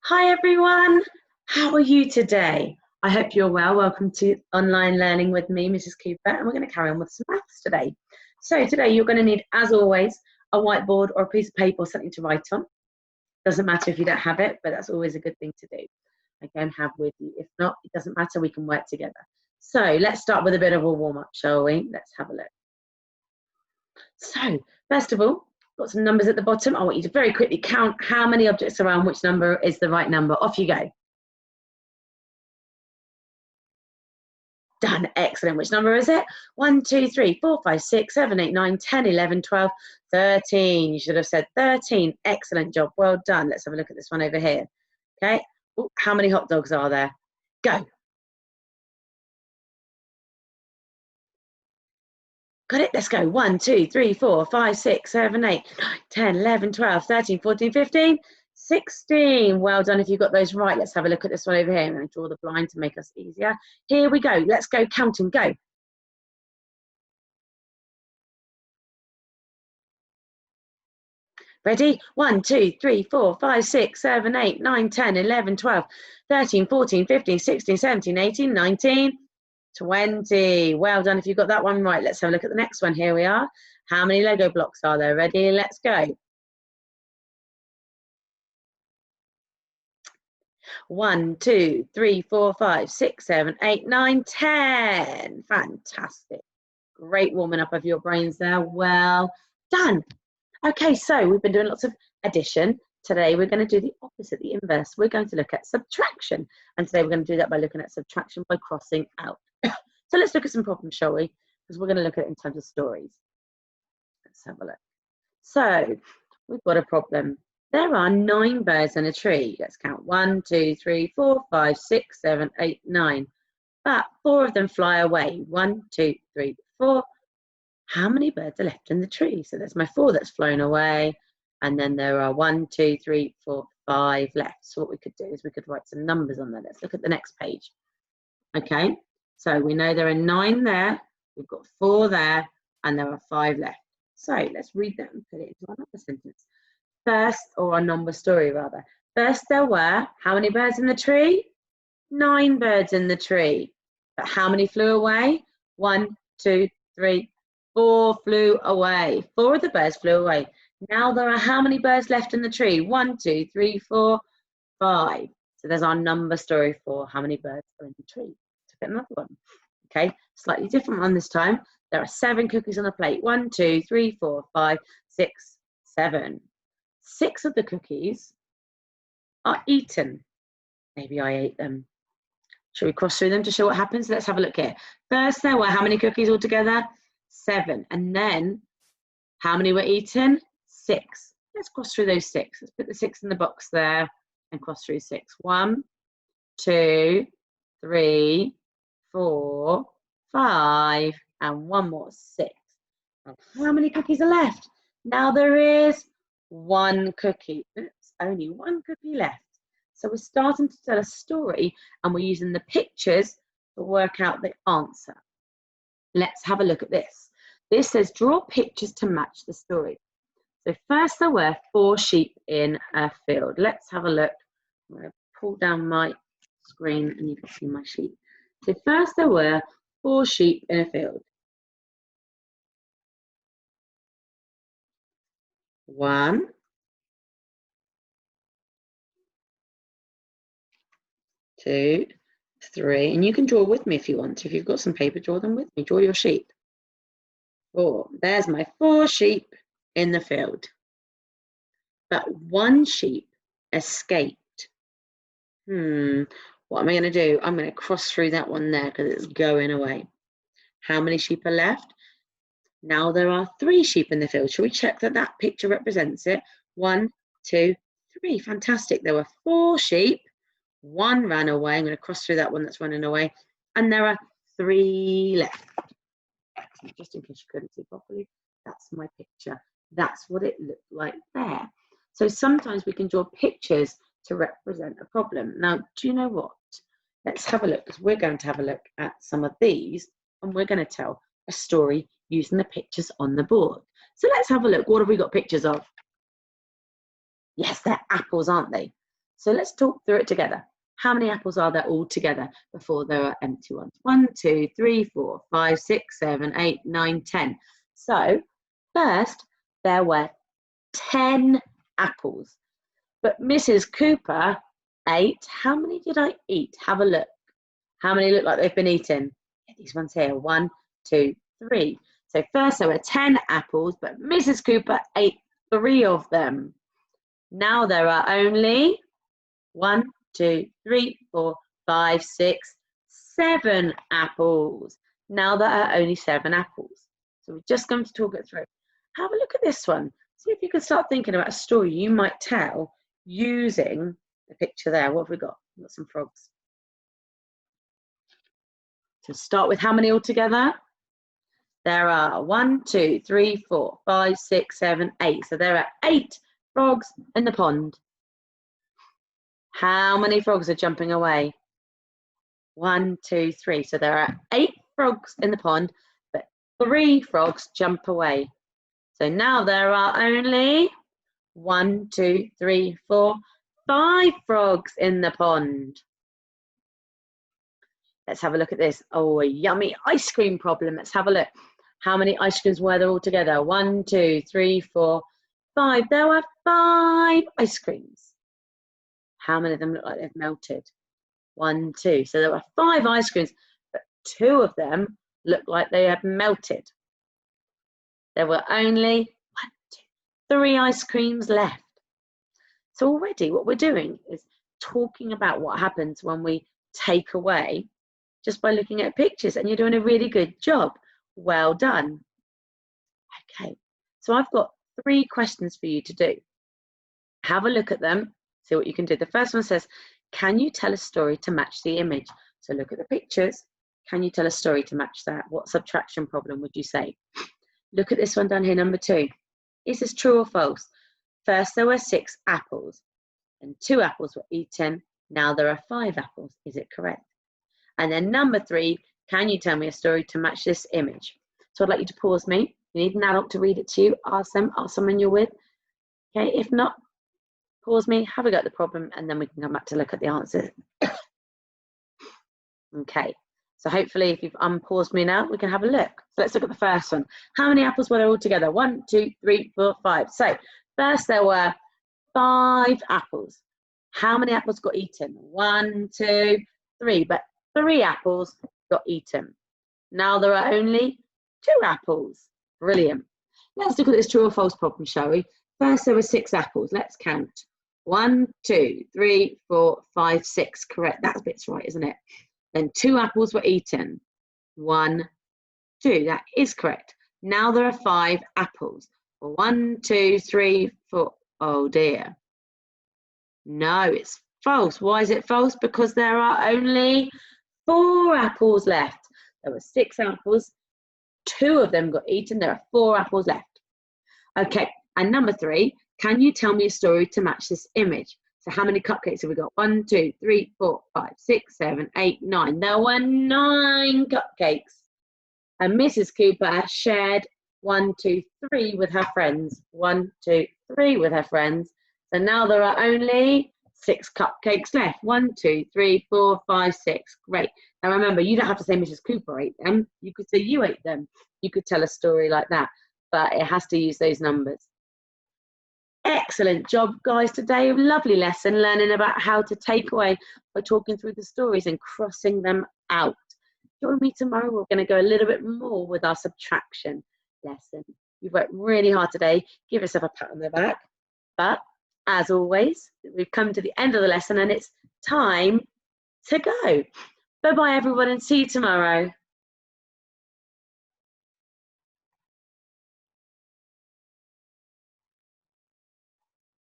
Hi everyone, how are you today? I hope you're well. Welcome to online learning with me, Mrs. Cooper, and we're going to carry on with some maths today. So today you're going to need, as always, a whiteboard or a piece of paper or something to write on. Doesn't matter if you don't have it, but that's always a good thing to do. Again, have with you. If not, it doesn't matter, we can work together. So let's start with a bit of a warm-up, shall we? Let's have a look. So first of all, got some numbers at the bottom. I want you to very quickly count how many objects are around which number is the right number. Off you go. Done. Excellent. Which number is it? 1, 2, 3, 4, 5, 6, 7, 8, 9, 10, 11, 12, 13. You should have said 13. Excellent job. Well done. Let's have a look at this one over here. Okay. Ooh, how many hot dogs are there? Go. Got it? Let's go. 1, 2, 3, 4, 5, 6, 7, 8, 9, 10, 11, 12, 13, 14, 15, 16. Well done if you got those right. Let's have a look at this one over here. I'm going to draw the blind to make us easier. Here we go. Let's go counting. Go. Ready? 1, 2, 3, 4, 5, 6, 7, 8, 9, 10, 11, 12, 13, 14, 15, 16, 17, 18, 19, 20. Well done if you got that one right. Let's have a look at the next one. Here we are. How many Lego blocks are there? Ready? Let's go. 1, 2, 3, 4, 5, 6, 7, 8, 9, 10. Fantastic. Great warming up of your brains there. Well done. Okay, so we've been doing lots of addition. Today we're going to do the opposite, the inverse. We're going to look at subtraction. And today we're going to do that by looking at subtraction by crossing out. So let's look at some problems, shall we? Because we're going to look at it in terms of stories. Let's have a look. So we've got a problem. There are 9 birds in a tree. Let's count. 1, 2, 3, 4, 5, 6, 7, 8, 9. But 4 of them fly away. 1, 2, 3, 4. How many birds are left in the tree? So there's my 4 that's flown away. And then there are 1, 2, 3, 4, 5 left. So what we could do is we could write some numbers on there. Let's look at the next page. Okay, so we know there are 9 there. We've got 4 there. And there are 5 left. So let's read that and put it into another sentence. First, or a number story rather. First there were, how many birds in the tree? 9 birds in the tree. But how many flew away? 1, 2, 3, 4 flew away. 4 of the birds flew away. Now there are how many birds left in the tree? 1, 2, 3, 4, 5. So there's our number story for how many birds are in the tree. Let's get another one. Okay, slightly different one this time. There are 7 cookies on a plate. 1, 2, 3, 4, 5, 6, 7. 6 of the cookies are eaten. Maybe I ate them. Shall we cross through them to show what happens? Let's have a look here. First there were how many cookies altogether? 7. And then how many were eaten? 6. Let's cross through those 6. Let's put the 6 in the box there and cross through 6. 1, 2, 3, 4, 5, and one more, 6. And how many cookies are left? Now there is 1 cookie. Oops, only 1 cookie left. So we're starting to tell a story and we're using the pictures to work out the answer. Let's have a look at this. This says draw pictures to match the story. So first there were 4 sheep in a field. Let's have a look. I'm going to pull down my screen and you can see my sheep. So first there were 4 sheep in a field. 1, 2, 3, and you can draw with me if you want to. If you've got some paper, draw them with me. Draw your sheep. 4. There's my 4 sheep in the field. But 1 sheep escaped. What am I going to do? I'm going to cross through that one there because it's going away. How many sheep are left? Now there are 3 sheep in the field. Shall we check that that picture represents it? 1, 2, 3. Fantastic. There were 4 sheep. 1 ran away. I'm going to cross through that one that's running away. And there are 3 left. Excellent. Just in case you couldn't see properly, that's my picture. That's what it looked like there. So sometimes we can draw pictures to represent a problem. Now, do you know what? Let's have a look, because we're going to have a look at some of these and we're going to tell a story using the pictures on the board. So let's have a look. What have we got pictures of? Yes, they're apples, aren't they? So let's talk through it together. How many apples are there all together before there are empty ones? 1, 2, 3, 4, 5, 6, 7, 8, 9, 10. So first, there were 10 apples. But Mrs. Cooper ate, how many did I eat? Have a look. How many look like they've been eaten? These ones here, 1, 2, 3. So first there were 10 apples, but Mrs. Cooper ate 3 of them. Now there are only 1, 2, 3, 4, 5, 6, 7 apples. Now there are only 7 apples. So we're just going to talk it through. Have a look at this one. See if you can start thinking about a story you might tell using the picture there. What have we got? We've got some frogs. So start with how many altogether? There are 1, 2, 3, 4, 5, 6, 7, 8. So there are 8 frogs in the pond. How many frogs are jumping away? 1, 2, 3. So there are 8 frogs in the pond, but 3 frogs jump away. So now there are only 1, 2, 3, 4, 5 frogs in the pond. Let's have a look at this. Oh, a yummy ice cream problem. Let's have a look. How many ice creams were there all together? 1, 2, 3, 4, 5. There were 5 ice creams. How many of them look like they've melted? 1, 2. So there were 5 ice creams, but 2 of them look like they have melted. There were only 1, 2, 3 ice creams left. So already what we're doing is talking about what happens when we take away just by looking at pictures, and you're doing a really good job. Well done. Okay, so I've got 3 questions for you to do. Have a look at them, see what you can do. The first one says, can you tell a story to match the image? So look at the pictures. Can you tell a story to match that? What subtraction problem would you say? Look at this one down here, number 2. Is this true or false? First there were 6 apples and 2 apples were eaten. Now there are 5 apples. Is it correct? And then number 3, can you tell me a story to match this image? So I'd like you to pause me. You need an adult to read it to you. Ask them, ask someone you're with. Okay, if not, pause me, have a go at the problem, and then we can come back to look at the answers. Okay, so hopefully if you've unpaused me now, we can have a look. So let's look at the first one. How many apples were there all together? 1, 2, 3, 4, 5. So first there were 5 apples. How many apples got eaten? 1, 2, 3. But 3 apples got eaten. Now there are only 2 apples. Brilliant. Let's look at this true or false problem, shall we? First there were 6 apples. Let's count. 1, 2, 3, 4, 5, 6. Correct. That bit's right, isn't it? Then 2 apples were eaten. 1, 2. That is correct. Now there are 5 apples. 1, 2, 3, 4. Oh dear. No, it's false. Why is it false? Because there are only 4 apples left. There were 6 apples. 2 of them got eaten. There are 4 apples left. Okay, and number 3, can you tell me a story to match this image? So how many cupcakes have we got? 1, 2, 3, 4, 5, 6, 7, 8, 9. There were 9 cupcakes. And Mrs. Cooper shared 1, 2, 3 with her friends. 1, 2, 3 with her friends. So now there are only 6 cupcakes left. 1, 2, 3, 4, 5, 6. Great. Now remember, you don't have to say Mrs. Cooper ate them. You could say you ate them. You could tell a story like that, but it has to use those numbers. Excellent job, guys, today. Lovely lesson, learning about how to take away by talking through the stories and crossing them out. Join me tomorrow. We're going to go a little bit more with our subtraction lesson. You've worked really hard today. Give yourself a pat on the back. But as always, we've come to the end of the lesson and it's time to go. Bye-bye, everyone, and see you tomorrow.